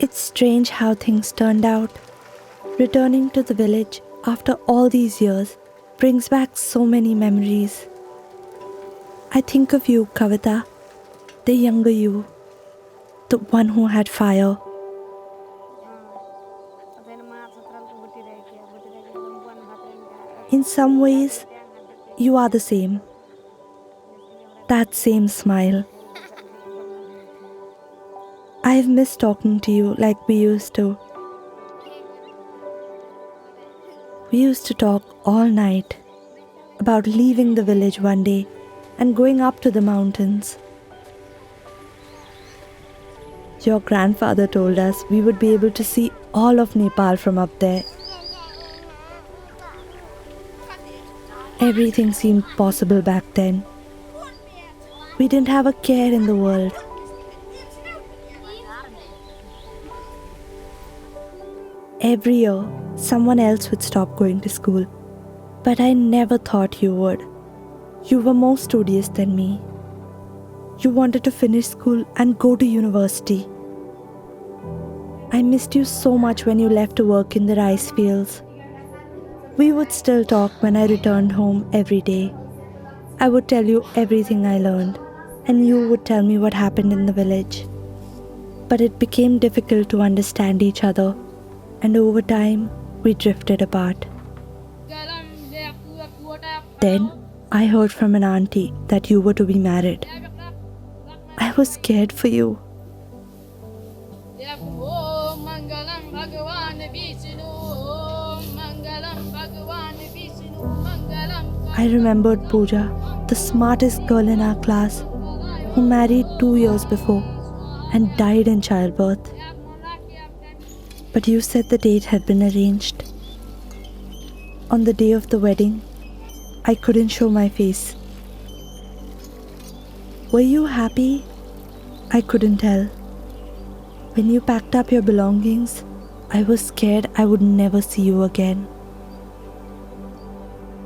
It's strange how things turned out. Returning to the village after all these years brings back so many memories. I think of you, Kavita, the younger you, the one who had fire. In some ways, you are the same. That same smile. I've missed talking to you like we used to. We used to talk all night about leaving the village one day and going up to the mountains. Your grandfather told us we would be able to see all of Nepal from up there. Everything seemed possible back then. We didn't have a care in the world. Every year, someone else would stop going to school, but I never thought you would. You were more studious than me. You wanted to finish school and go to university. I missed you so much when you left to work in the rice fields. We would still talk when I returned home every day. I would tell you everything I learned, and you would tell me what happened in the village. But it became difficult to understand each other, and over time, we drifted apart. Then, I heard from an auntie that you were to be married. I was scared for you. I remembered Pooja, the smartest girl in our class, who married 2 years before and died in childbirth. But you said the date had been arranged. On the day of the wedding, I couldn't show my face. Were you happy? I couldn't tell. When you packed up your belongings, I was scared I would never see you again.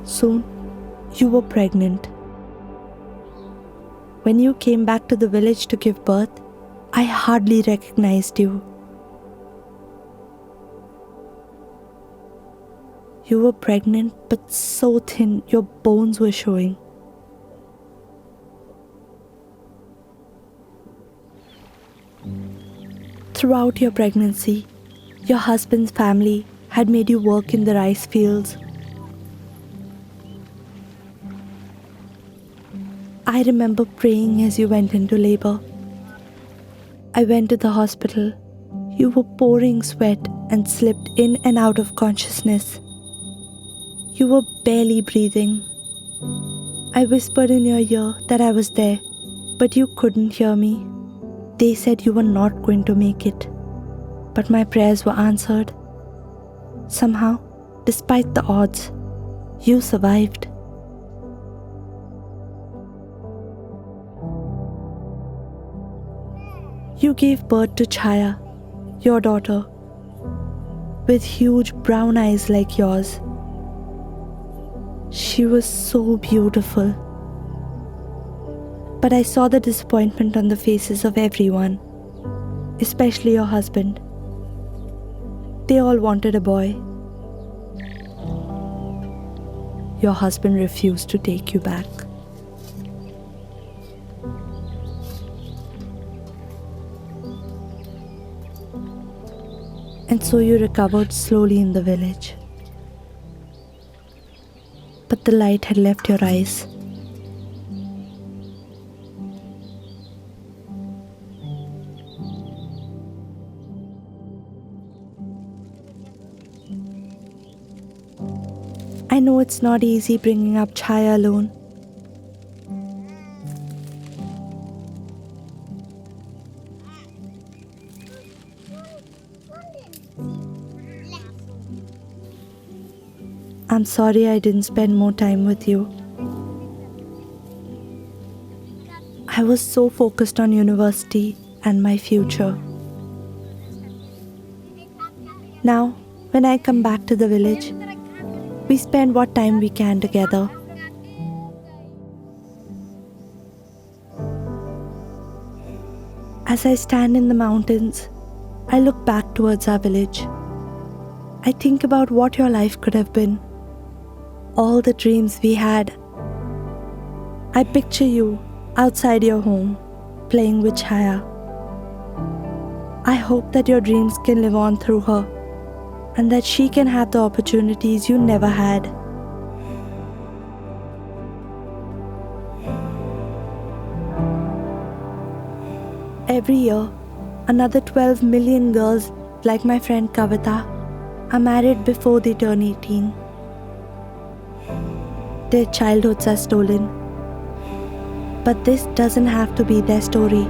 Soon, you were pregnant. When you came back to the village to give birth, I hardly recognized you. You were pregnant, but so thin your bones were showing. Throughout your pregnancy, your husband's family had made you work in the rice fields. I remember praying as you went into labor. I went to the hospital. You were pouring sweat and slipped in and out of consciousness. You were barely breathing. I whispered in your ear that I was there, but you couldn't hear me. They said you were not going to make it, but my prayers were answered. Somehow, despite the odds, you survived. You gave birth to Chaya, your daughter, with huge brown eyes like yours. She was so beautiful. But I saw the disappointment on the faces of everyone, especially your husband. They all wanted a boy. Your husband refused to take you back. And so you recovered slowly in the village. But the light had left your eyes. I know it's not easy bringing up Chaya alone. I'm sorry I didn't spend more time with you. I was so focused on university and my future. Now, when I come back to the village, we spend what time we can together. As I stand in the mountains, I look back towards our village. I think about what your life could have been, all the dreams we had. I picture you outside your home, playing with Chaya. I hope that your dreams can live on through her, and that she can have the opportunities you never had. Every year, another 12 million girls like my friend Kavita are married before they turn 18. Their childhoods are stolen. But this doesn't have to be their story.